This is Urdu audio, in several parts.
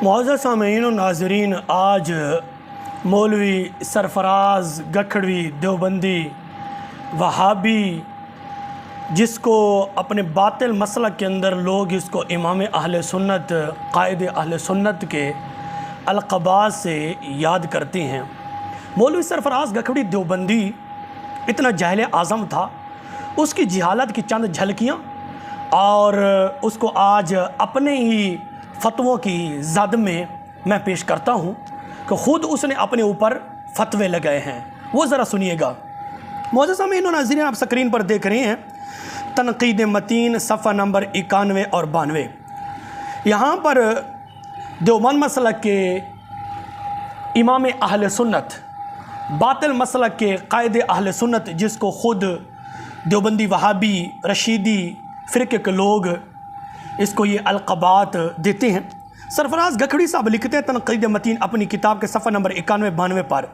معزز سامعین و ناظرین، آج مولوی سرفراز گکھڑوی دیوبندی وہابی، جس کو اپنے باطل مسلک کے اندر لوگ اس کو امام اہل سنت، قائد اہل سنت کے القابات سے یاد کرتے ہیں، مولوی سرفراز گکھڑوی دیوبندی اتنا جاہل اعظم تھا، اس کی جہالت کی چند جھلکیاں اور اس کو آج اپنے ہی فتووں کی زد میں پیش کرتا ہوں کہ خود اس نے اپنے اوپر فتوے لگائے ہیں، وہ ذرا سنیے گا۔ معزز سامعین و ناظرین، آپ سکرین پر دیکھ رہے ہیں تنقید متین صفحہ نمبر 91 اور 92۔ یہاں پر دیوبند مسلک کے امام اہل سنت، باطل مسلک کے قائد اہل سنت، جس کو خود دیوبندی وہابی رشیدی فرقے کے لوگ اس کو یہ القابات دیتے ہیں، سرفراز گکھڑوی صاحب لکھتے ہیں تنقید متین اپنی کتاب کے صفحہ نمبر 91-92 پر،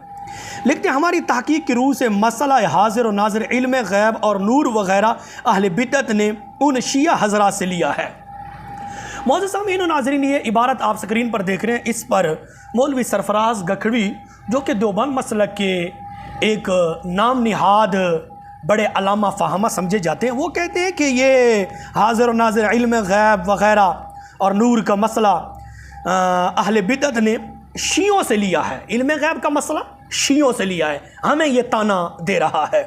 لکھتے ہیں ہماری تحقیق کی روح سے مسئلہ حاضر و ناظر علم غیب اور نور وغیرہ اہل بدعت نے ان شیعہ حضرات سے لیا ہے۔ معزز سامعین و ناظرین، یہ عبارت آپ سکرین پر دیکھ رہے ہیں، اس پر مولوی سرفراز گکھڑوی جو کہ دیوبند مسلک کے ایک نام نہاد بڑے علامہ فاہمہ سمجھے جاتے ہیں، وہ کہتے ہیں کہ یہ حاضر و ناظر علم غیب وغیرہ اور نور کا مسئلہ اہل بدعت نے شیعوں سے لیا ہے، علم غیب کا مسئلہ شیعوں سے لیا ہے، ہمیں یہ تانا دے رہا ہے۔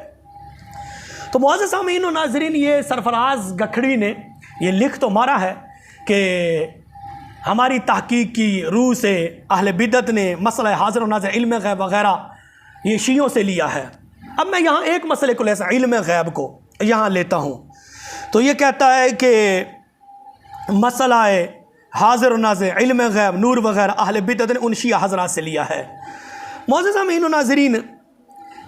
تو معزز سامعین و ناظرین، یہ سرفراز گکھڑوی نے یہ لکھ تو مارا ہے کہ ہماری تحقیق کی روح سے اہل بدعت نے مسئلہ حاضر و ناظر علم غیب وغیرہ یہ شیعوں سے لیا ہے۔ اب میں یہاں ایک مسئلے کو لیتا علم غیب کو یہاں لیتا ہوں، تو یہ کہتا ہے کہ مسئلہ حاضر و ناظر علم غیب نور وغیرہ اہل بدعت نے ان شیعہ حضرات سے لیا ہے۔ معزز سامعین و ناظرین،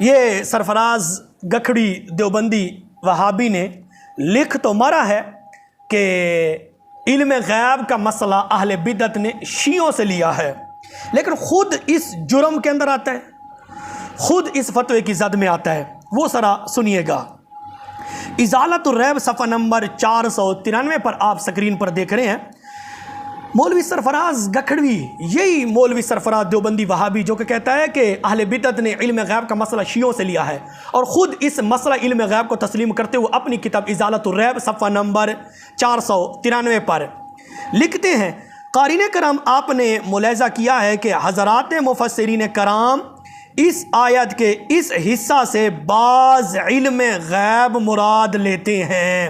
یہ سرفراز گکھڑوی دیوبندی وہابی نے لکھ تو مارا ہے کہ علم غیب کا مسئلہ اہل بدعت نے شیعوں سے لیا ہے، لیکن خود اس جرم کے اندر آتا ہے، خود اس فتوے کی زد میں آتا ہے، وہ ذرا سنیے گا۔ ازالت الریب صفحہ نمبر 493 پر آپ سکرین پر دیکھ رہے ہیں، مولوی سرفراز گکھڑوی، یہی مولوی سرفراز دیوبندی وہابی جو کہ کہتا ہے کہ اہل بدعت نے علم غیب کا مسئلہ شیعوں سے لیا ہے، اور خود اس مسئلہ علم غیب کو تسلیم کرتے ہوئے اپنی کتاب ازالت الریب صفحہ نمبر 493 پر لکھتے ہیں، قارئین کرام، آپ نے ملاحظہ کیا ہے کہ حضرات مفسرین کرام اس آیت کے اس حصہ سے بعض علم غیب مراد لیتے ہیں،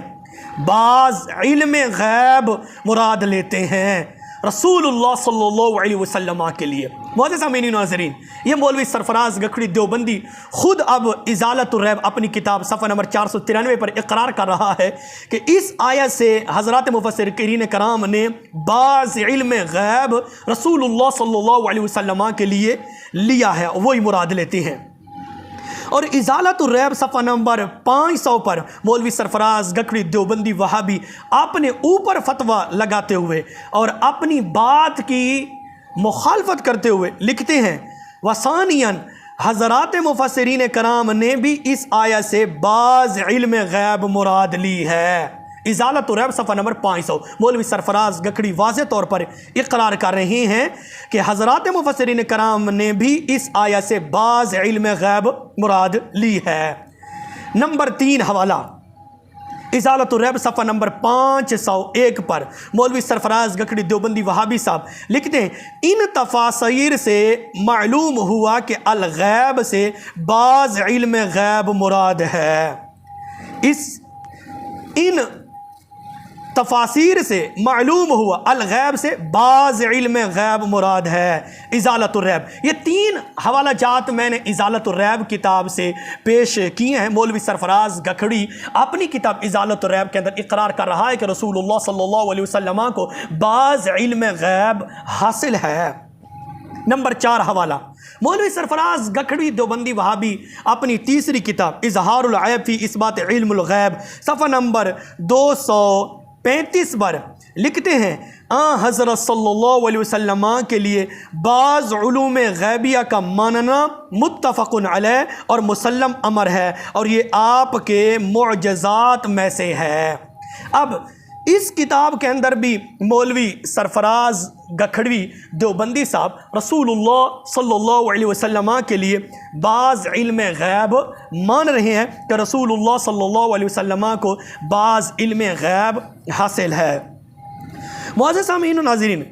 بعض علم غیب مراد لیتے ہیں رسول اللہ صلی اللہ علیہ وسلم کے لیے۔ معزز سامعین و ناظرین، یہ مولوی سرفراز گکھڑوی دیوبندی خود اب ازالت الریب اپنی کتاب صفحہ نمبر 493 پر اقرار کر رہا ہے کہ اس آیت سے حضرات مفسرین کرام نے بعض علم غیب رسول اللہ صلی اللہ علیہ وسلم کے لیے لیا ہے، وہی مراد لیتے ہیں۔ اور ازالت الریب صفحہ نمبر 500 پر مولوی سرفراز گکھڑوی دیوبندی وہابی اپنے اوپر فتویٰ لگاتے ہوئے اور اپنی بات کی مخالفت کرتے ہوئے لکھتے ہیں، وثانیاً حضرات مفسرین کرام نے بھی اس آیت سے بعض علم غیب مراد لی ہے۔ ازالت الریب صفحہ نمبر 500، مولوی سرفراز گکھڑوی واضح طور پر اقرار کر رہے ہیں کہ حضرات مفسرین کرام نے بھی اس آیت سے بعض علم غیب مراد لی ہے۔ نمبر 3 حوالہ ازالت الریب صفحہ نمبر 501 پر مولوی سرفراز گکھڑوی دیوبندی وہابی صاحب لکھتے ہیں، ان تفاسیر سے معلوم ہوا کہ الغیب سے بعض علم غیب مراد ہے۔ ان تفاسیر سے معلوم ہوا الغیب سے بعض علم غیب مراد ہے۔ ازالت الریب، یہ 3 حوالہ جات میں نے ازالت الریب کتاب سے پیش کیے ہیں۔ مولوی سرفراز گکھڑوی اپنی کتاب ازالت الریب کے اندر اقرار کر رہا ہے کہ رسول اللہ صلی اللہ علیہ وسلم کو بعض علم غیب حاصل ہے۔ نمبر 4 حوالہ مولوی سرفراز گکھڑوی دیوبندی وہابی اپنی تیسری کتاب اظہار العیب فی اثبات علم الغیب صفحہ نمبر 235 پر لکھتے ہیں، حضرت صلی اللہ علیہ وسلم کے لیے بعض علوم غیبیہ کا ماننا متفق علیہ اور مسلم امر ہے، اور یہ آپ کے معجزات میں سے ہے۔ اب اس کتاب کے اندر بھی مولوی سرفراز گکھڑوی دیوبندی صاحب رسول اللہ صلی اللہ علیہ وسلم کے لیے بعض علم غیب مان رہے ہیں کہ رسول اللہ صلی اللہ علیہ وسلم کو بعض علم غیب حاصل ہے۔ معزز سامعین و ناظرین،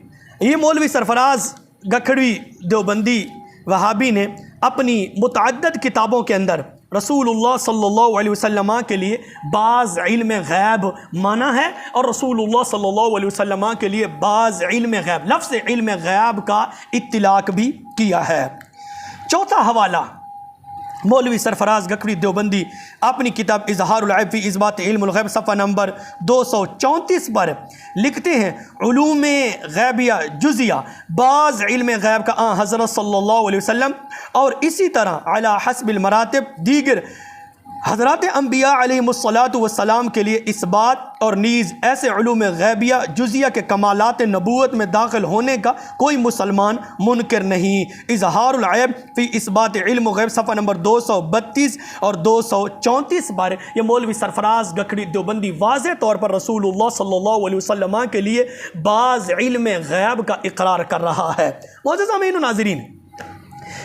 یہ مولوی سرفراز گکھڑوی دیوبندی وہابی نے اپنی متعدد کتابوں کے اندر رسول اللہ صلی اللہ علیہ وسلم کے لیے بعض علم غیب مانا ہے، اور رسول اللہ صلی اللہ علیہ وسلم کے لیے بعض علم غیب، لفظ علم غیب کا اطلاق بھی کیا ہے۔ چوتھا حوالہ، مولوی سرفراز گکھڑوی دیوبندی اپنی کتاب اظہار العیب فی اثبات علم الغیب صفحہ نمبر 234 پر لکھتے ہیں، علوم غیبیہ جزیہ، بعض علم غیب کا آن حضرت صلی اللہ علیہ وسلم اور اسی طرح علی حسب المراتب دیگر حضرات انبیاء علیہ السلام کے لیے اثبات، اور نیز ایسے علوم غیبیہ جزیہ کے کمالات نبوت میں داخل ہونے کا کوئی مسلمان منکر نہیں۔ اظہار العیب فی اثبات علم غیب صفحہ نمبر 232 اور 234 پر یہ مولوی سرفراز گکھڑوی دیوبندی واضح طور پر رسول اللہ صلی اللہ علیہ وسلم کے لیے بعض علم غیب کا اقرار کر رہا ہے۔ معزز سامعین و ناظرین،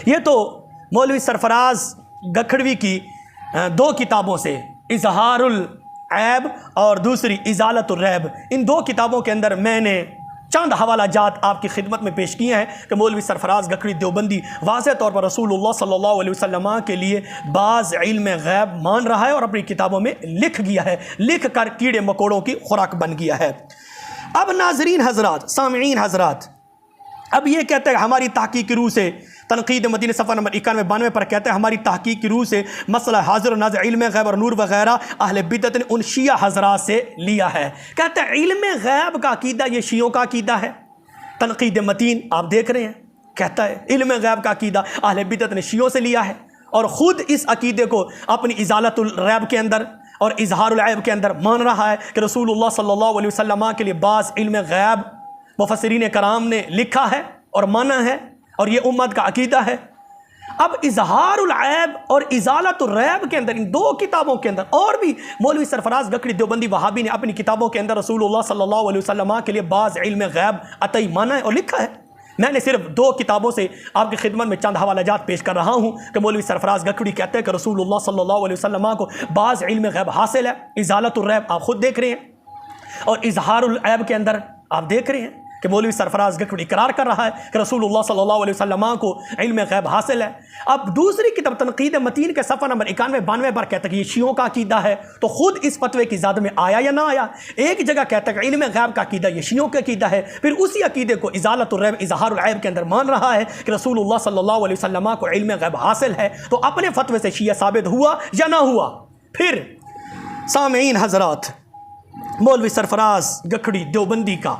یہ تو مولوی سرفراز گکھڑوی کی دو کتابوں سے، اظہار العیب اور دوسری ازالت الریب، ان دو کتابوں کے اندر میں نے چند حوالہ جات آپ کی خدمت میں پیش کیے ہیں کہ مولوی سرفراز گکھڑوی دیوبندی واضح طور پر رسول اللہ صلی اللہ علیہ وسلم کے لیے بعض علم غیب مان رہا ہے اور اپنی کتابوں میں لکھ گیا ہے، لکھ کر کیڑے مکوڑوں کی خوراک بن گیا ہے۔ اب ناظرین حضرات، سامعین حضرات، اب یہ کہتے ہیں ہماری تحقیق کی روح سے، تنقید مدینہ صفحہ نمبر 91-92 پر کہتے ہیں ہماری تحقیق کی روح سے مسئلہ حاضر و ناظر علم غیب اور نور وغیرہ اہل بدعت نے ان شیعہ حضرات سے لیا ہے۔ کہتے ہیں علم غیب کا عقیدہ یہ شیعوں کا عقیدہ ہے۔ تنقید متین آپ دیکھ رہے ہیں، کہتا ہے علم غیب کا عقیدہ اہل بدعت نے شیعوں سے لیا ہے، اور خود اس عقیدے کو اپنی ازالت الریب کے اندر اور اظہار العیب کے اندر مان رہا ہے کہ رسول اللہ صلی اللہ علیہ وسلم کے لیے بعض علم غیب مفسرین کرام نے لکھا ہے اور مانا ہے، اور یہ امت کا عقیدہ ہے۔ اب اظہار العیب اور ازالت الریب کے اندر، ان دو کتابوں کے اندر، اور بھی مولوی سرفراز گکھڑوی دیوبندی وہابی نے اپنی کتابوں کے اندر رسول اللہ صلی اللہ علیہ وسلم کے لیے بعض علم غیب عطائی مانا ہے اور لکھا ہے۔ میں نے صرف دو کتابوں سے آپ کی خدمت میں چند حوالہ جات پیش کر رہا ہوں کہ مولوی سرفراز گکھڑوی کہتے ہیں کہ رسول اللہ صلی اللہ علیہ وسلم کو بعض علم غیب حاصل ہے۔ ازالت الریب آپ خود دیکھ رہے ہیں، اور اظہار العیب کے اندر آپ دیکھ رہے ہیں کہ مولوی سرفراز گکھڑوی اقرار کر رہا ہے کہ رسول اللہ صلی اللہ علیہ وسلم کو علم غیب حاصل ہے۔ اب دوسری کتاب تنقید متین کے صفحہ نمبر 91-92 پر کہتا ہے کہ یہ شیعوں کا عقیدہ ہے، تو خود اس فتوے کی زد میں آیا یا نہ آیا؟ ایک جگہ کہتا ہے کہ علم غیب کا عقیدہ یہ شیعوں کا عقیدہ ہے، پھر اسی عقیدے کو ازالت الریب اظہار العیب کے اندر مان رہا ہے کہ رسول اللہ صلی اللہ علیہ وسلم کو علم غیب حاصل ہے، تو اپنے فتوے سے شیعہ ثابت ہوا یا نہ ہوا؟ پھر سامعین حضرات، مولوی سرفراز گکھڑوی دیوبندی کا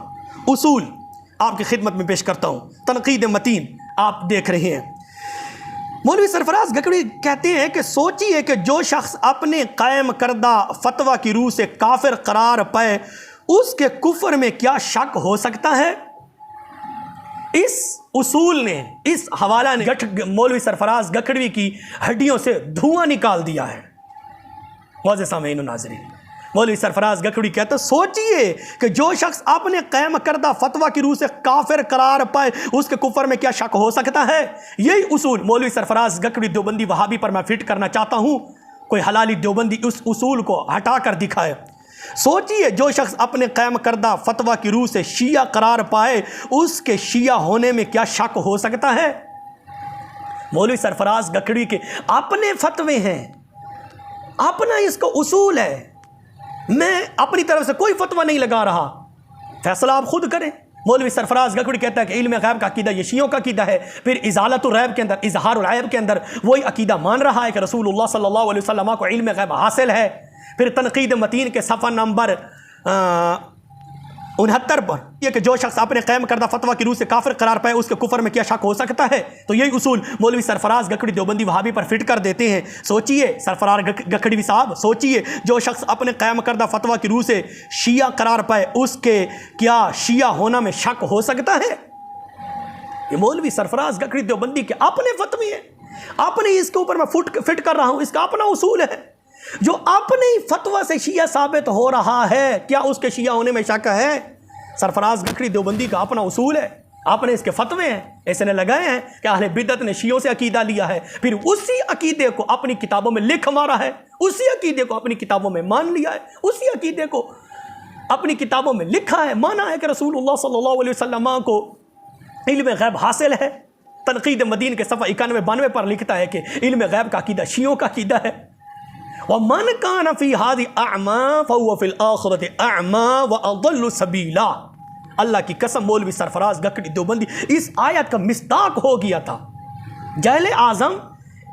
اصول آپ کی خدمت میں پیش کرتا ہوں۔ تنقید متین آپ دیکھ رہے ہیں، مولوی سرفراز گکھڑوی کہتے ہیں کہ سوچیے کہ جو شخص اپنے قائم کردہ فتویٰ کی روح سے کافر قرار پائے، اس کے کفر میں کیا شک ہو سکتا ہے؟ اس اصول نے، اس حوالہ نے مولوی سرفراز گکھڑوی کی ہڈیوں سے دھواں نکال دیا ہے۔ معزز سامعین و ناظرین، مولوی سرفراز گکھڑوی کہتا ہے سوچئے کہ جو شخص اپنے قائم کردہ فتویٰ کی روح سے کافر قرار پائے، اس کے کفر میں کیا شک ہو سکتا ہے؟ یہی اصول مولوی سرفراز گکھڑوی دیوبندی وہابی پر میں فٹ کرنا چاہتا ہوں، کوئی حلالی دیوبندی اس اصول کو ہٹا کر دکھائے۔ سوچئے جو شخص اپنے قائم کردہ فتویٰ کی روح سے شیعہ قرار پائے، اس کے شیعہ ہونے میں کیا شک ہو سکتا ہے؟ مولوی سرفراز گکھڑوی کے اپنے فتوے ہیں، اپنا اس کا اصول ہے، میں اپنی طرف سے کوئی فتویٰ نہیں لگا رہا، فیصلہ آپ خود کریں۔ مولوی سرفراز گکھڑوی کہتا ہے کہ علم غیب کا عقیدہ یہ شیعوں کا عقیدہ ہے، پھر ازالت الریب کے اندر، اظہار العیب کے اندر وہی عقیدہ مان رہا ہے کہ رسول اللہ صلی اللہ علیہ وسلم کو علم غیب حاصل ہے۔ پھر تنقید متین کے صفحہ نمبر 69 پر یہ کہ جو شخص اپنے قائم کردہ فتویٰ کی روح سے کافر قرار پائے، اس کے کفر میں کیا شک ہو سکتا ہے؟ تو یہی اصول مولوی سرفراز گکھڑوی دیوبندی وہابی پر فٹ کر دیتے ہیں۔ سوچئے سرفراز گکھڑوی صاحب، سوچئے جو شخص اپنے قائم کردہ فتویٰ کی روح سے شیعہ قرار پائے، اس کے کیا شیعہ ہونا میں شک ہو سکتا ہے؟ یہ مولوی سرفراز گکھڑوی دیوبندی کے اپنے فتوے ہیں، اپنے اس کے اوپر میں فٹ کر رہا ہوں، اس کا اپنا اصول ہے۔ جو اپنے ہی فتویٰ سے شیعہ ثابت ہو رہا ہے، کیا اس کے شیعہ ہونے میں شک ہے؟ سرفراز گکھڑی دیوبندی کا اپنا اصول ہے، اپنے اس کے فتوے ہیں، ایسے نے لگائے ہیں کہ اہل بدعت نے شیعوں سے عقیدہ لیا ہے، پھر اسی عقیدے کو اپنی کتابوں میں لکھ مارا ہے، اسی عقیدے کو اپنی کتابوں میں مان لیا ہے، اسی عقیدے کو اپنی کتابوں میں لکھا ہے، مانا ہے کہ رسول اللہ صلی اللہ علیہ وسلم کو علم غیب حاصل ہے۔ تنقید مدین کے صفحہ 91-92 پر لکھتا ہے کہ علم غیب کا عقیدہ شیعوں کا عقیدہ ہے۔ وَمَنْ كَانَ فِي هَذِهِ أَعْمَى فَهُوَ فِي الْآخِرَةِ أَعْمَى وَأَضَلُّ سَبِيلًا۔ اللہ کی قسم مولوی سرفراز گکھڑی دیوبندی اس آیت کا مصداق ہو گیا تھا۔ جاہل اعظم،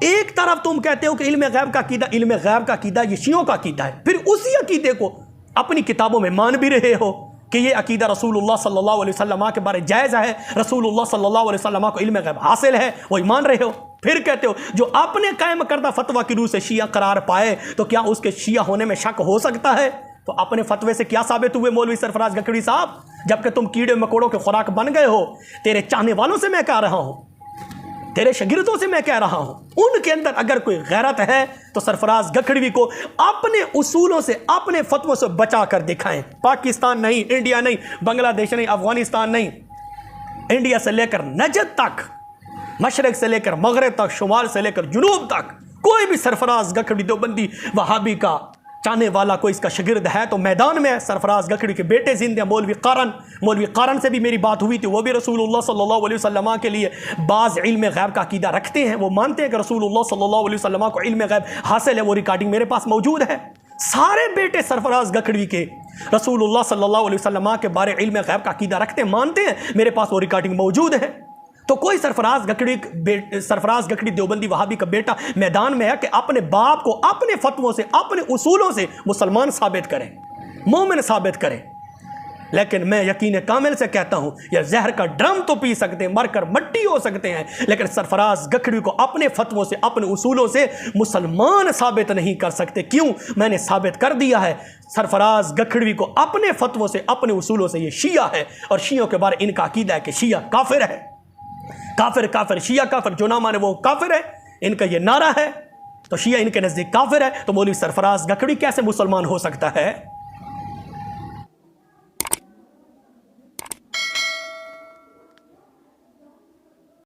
ایک طرف تم کہتے ہو کہ علم غیب کا عقیدہ یہ شیعوں کا عقیدہ ہے، پھر اسی عقیدے کو اپنی کتابوں میں مان بھی رہے ہو کہ یہ عقیدہ رسول اللہ صلی اللہ علیہ وسلم کے بارے جائز ہے، رسول اللہ صلی اللہ علیہ وسلم کو علم غیب حاصل ہے، وہی مان رہے ہو۔ پھر کہتے ہو جو اپنے قائم کردہ فتویٰ کی روح سے شیعہ قرار پائے تو کیا اس کے شیعہ ہونے میں شک ہو سکتا ہے؟ تو اپنے فتوے سے کیا ثابت ہوئے مولوی سرفراز گکھڑی صاحب؟ جبکہ تم کیڑے مکوڑوں کے خوراک بن گئے ہو۔ تیرے چاہنے والوں سے میں کہہ رہا ہوں، تیرے شاگردوں سے میں کہہ رہا ہوں، ان کے اندر اگر کوئی غیرت ہے تو سرفراز گکھڑوی کو اپنے اصولوں سے، اپنے فتووں سے بچا کر دکھائیں۔ پاکستان نہیں، انڈیا نہیں، بنگلہ دیش نہیں، افغانستان نہیں، انڈیا سے لے کر نجد تک، مشرق سے لے کر مغرب تک، شمال سے لے کر جنوب تک، کوئی بھی سرفراز گکھڑی دیوبندی وہابی کا چاہنے والا کوئی اس کا شاگرد ہے تو میدان میں ہے۔ سرفراز گکھڑی کے بیٹے زندے ہیں، مولوی قارن سے بھی میری بات ہوئی تھی، وہ بھی رسول اللہ صلی اللہ علیہ وسلم کے لیے بعض علم غیب کا عقیدہ رکھتے ہیں، وہ مانتے ہیں کہ رسول اللہ صلی اللہ علیہ وسلم کو علم غیب حاصل ہے، وہ ریکارڈنگ میرے پاس موجود ہے۔ سارے بیٹے سرفراز گکھڑی کے رسول اللہ صلی اللہ علیہ وسلم کے بارے علم غیب کا عقیدہ رکھتے ہیں، مانتے ہیں، میرے پاس وہ ریکارڈنگ موجود ہے۔ تو کوئی سرفراز گکھڑی دیوبندی وہابی کا بیٹا میدان میں ہے کہ اپنے باپ کو اپنے فتووں سے، اپنے اصولوں سے مسلمان ثابت کرے، مومن ثابت کرے۔ لیکن میں یقین کامل سے کہتا ہوں یہ زہر کا ڈرم تو پی سکتے ہیں، مر کر مٹی ہو سکتے ہیں، لیکن سرفراز گکھڑی کو اپنے فتووں سے، اپنے اصولوں سے مسلمان ثابت نہیں کر سکتے۔ کیوں؟ میں نے ثابت کر دیا ہے، سرفراز گکھڑی کو اپنے فتووں سے، اپنے اصولوں سے یہ شیعہ ہے، اور شیعوں کے بارے ان کا عقیدہ ہے کہ شیعہ کافر ہے، کافر، شیعہ کافر، جو نہ مانے وہ کافر ہے، ان کا یہ نعرہ ہے، تو شیعہ ان کے نزدیک کافر ہے، تو مولوی سرفراز گکھڑی کیسے مسلمان ہو سکتا ہے؟